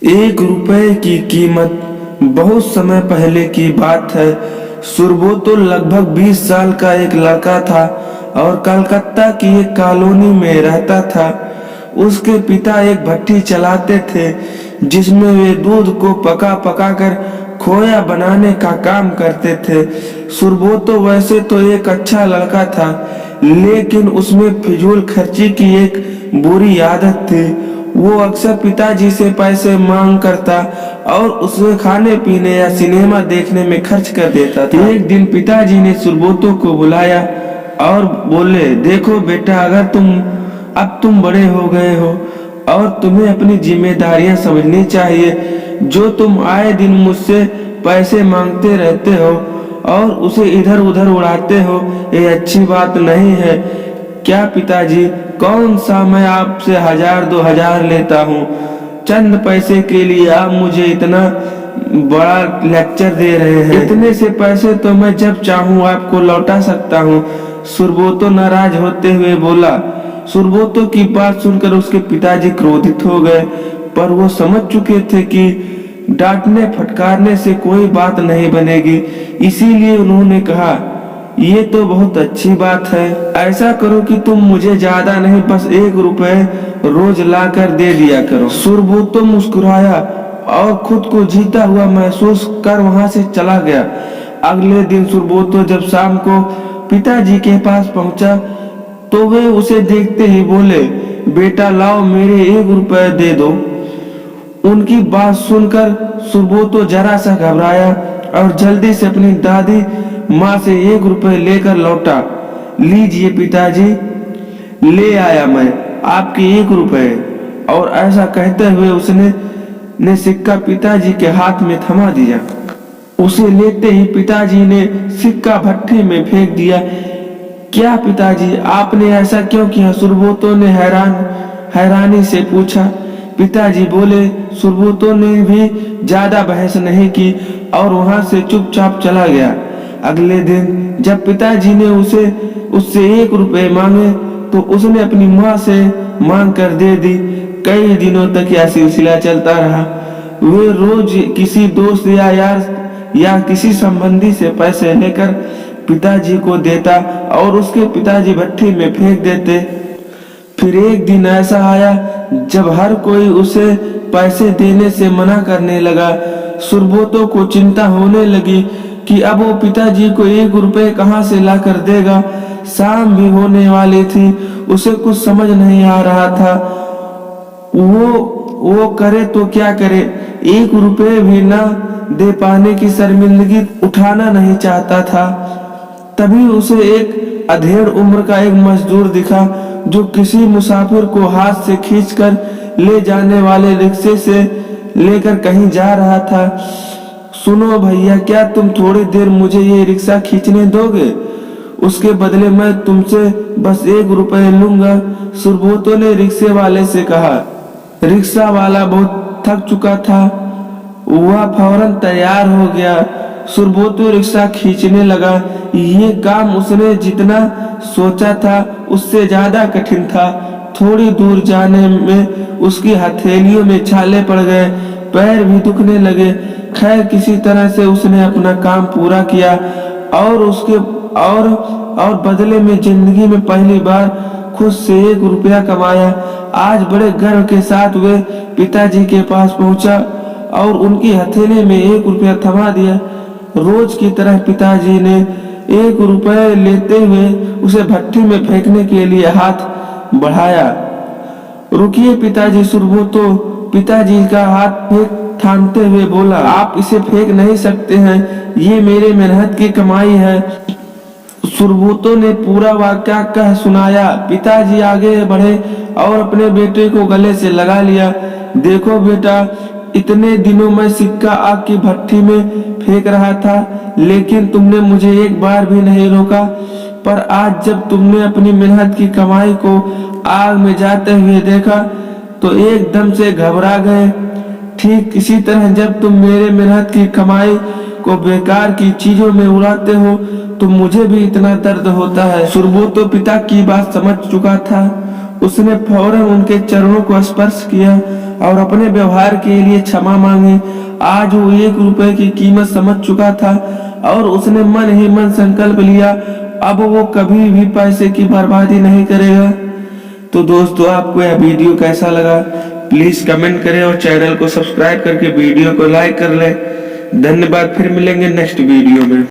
1 रुपए की कीमत। बहुत समय पहले की बात है। सुरबोतो लगभग 20 साल का एक लड़का था और कलकत्ता की एक कॉलोनी में रहता था। उसके पिता एक भट्टी चलाते थे जिसमें वे दूध को पका पका कर खोया बनाने का काम करते थे। सुरबोतो वैसे तो एक अच्छा लड़का था, लेकिन उसमें फिजूल खर्ची की एक बुरी आदत थी। वो अक्सर पिताजी से पैसे मांग करता और उसे खाने पीने या सिनेमा देखने में खर्च कर देता था। एक दिन पिताजी ने सुरबोतो को बुलाया और बोले, देखो बेटा, अगर तुम बड़े हो गए हो और तुम्हें अपनी जिम्मेदारियां समझनी चाहिए। जो तुम आए दिन मुझसे पैसे मांगते रहते हो और उसे इधर उधर उड़ाते हो, ये अच्छी बात नहीं है। क्या पिताजी, कौन सा मैं आपसे 1000-2000 लेता हूँ? चंद पैसे के लिए आप मुझे इतना बड़ा लेक्चर दे रहे हैं। इतने से पैसे तो मैं जब चाहूँ आपको लौटा सकता हूँ। सुरबोतो नाराज होते हुए बोला। सुरबोतो की बात सुनकर उसके पिताजी क्रोधित हो गए, पर वो समझ चुके थे कि डांटने फटकारने से कोई बात नहीं बनेगी। इसीलिए उन्होंने कहा, ये तो बहुत अच्छी बात है। ऐसा करो कि तुम मुझे ज्यादा नहीं, बस 1 रुपए रोज लाकर दे दिया करो। सुरबोतो मुस्कुराया और खुद को जीता हुआ महसूस कर वहां से चला गया। अगले दिन सुरबोतो जब शाम को पिताजी के पास पहुंचा तो वे उसे देखते ही बोले, बेटा लाओ, मेरे 1 रुपए दे दो। उनकी बात सुनकर सुरबोतो जरा सा घबराया और जल्दी से अपनी दादी माँ से 1 रुपए लेकर लौटा। लीजिए पिताजी, ले आया मैं आपके 1 रुपए। और ऐसा कहते हुए उसने सिक्का पिताजी के हाथ में थमा दिया। उसे लेते ही पिताजी ने सिक्का भट्टी में फेंक दिया। क्या पिताजी, आपने ऐसा क्यों किया? सुरबोतो ने हैरानी से पूछा। पिताजी बोले। सुरबोतो ने भी ज्यादा बहस नहीं की और वहां से चुपचाप चला गया। अगले दिन जब पिताजी ने उससे 1 रुपए मांगे तो उसने अपनी माँ से मांग कर दे दी। कई दिनों तक यह सिलसिला चलता रहा। वे रोज किसी दोस्त या यार या किसी संबंधी से पैसे लेकर पिताजी को देता और उसके पिताजी भट्टी में फेंक देते। फिर एक दिन ऐसा आया जब हर कोई उसे पैसे देने से मना करने लगा। सुरबोतो को चिंता होने लगी कि अब वो पिताजी को 1 रुपए कहाँ से ला कर देगा। शाम भी होने वाली थी, उसे कुछ समझ नहीं आ रहा था। वो करे तो क्या करे। 1 रुपए भी ना दे पाने की शर्मिंदगी उठाना नहीं चाहता था। तभी उसे एक अधेड़ उम्र का एक मजदूर दिखा जो किसी मुसाफिर को हाथ से खींचकर ले जाने वाले रिक्शे से लेकर कहीं जा रहा था। सुनो भैया, क्या तुम थोड़ी देर मुझे ये रिक्शा खींचने दोगे? उसके बदले मैं तुमसे बस 1 रुपए लूंगा। सुरबोतो ने रिक्शे वाले से कहा। रिक्शा वाला बहुत थक चुका था, वह फौरन तैयार हो गया। सुरबोतो रिक्शा खींचने लगा। ये काम उसने जितना सोचा था उससे ज्यादा कठिन था। थोड़ी दूर जाने में उसकी हथेलियों में छाले पड़ गए, पैर भी दुखने लगे। खैर किसी तरह से उसने अपना काम पूरा किया और बदले में जिंदगी में पहली बार खुद से 1 रुपया कमाया। आज बड़े गर्व के साथ वे पिताजी के पास पहुंचा और उनकी हथेली में 1 रुपया थमा दिया। रोज की तरह पिताजी ने 1 रुपए लेते हुए उसे भट्टी में फेंकने के लिए हाथ बढ़ाया। रुकिए पिताजी। सुरबोतो पिताजी का हाथ थामते हुए बोला, आप इसे फेंक नहीं सकते हैं, ये मेरे मेहनत की कमाई है। सुरबोतो ने पूरा वाकया कह सुनाया। पिताजी आगे बढ़े और अपने बेटे को गले से लगा लिया। देखो बेटा, इतने दिनों में सिक्का आग की भट्टी में फेंक रहा था, लेकिन तुमने मुझे एक बार भी नहीं रोका। पर आज जब तुमने अपनी मेहनत की कमाई को आग में जाते हुए देखा तो एकदम से घबरा गए। ठीक इसी तरह जब तुम मेरे मेहनत की कमाई को बेकार की चीजों में उड़ाते हो तो मुझे भी इतना दर्द होता है। सुरबोतो पिता की बात समझ चुका था। उसने फौरन उनके चरणों को स्पर्श किया और अपने व्यवहार के लिए क्षमा मांगी। आज वो 1 रुपए की कीमत समझ चुका था और उसने मन ही मन संकल्प लिया, अब वो कभी भी पैसे की बर्बादी नहीं करेगा। तो दोस्तों, आपको यह वीडियो कैसा लगा प्लीज कमेंट करें और चैनल को सब्सक्राइब करके वीडियो को लाइक कर लें। धन्यवाद, फिर मिलेंगे नेक्स्ट वीडियो में।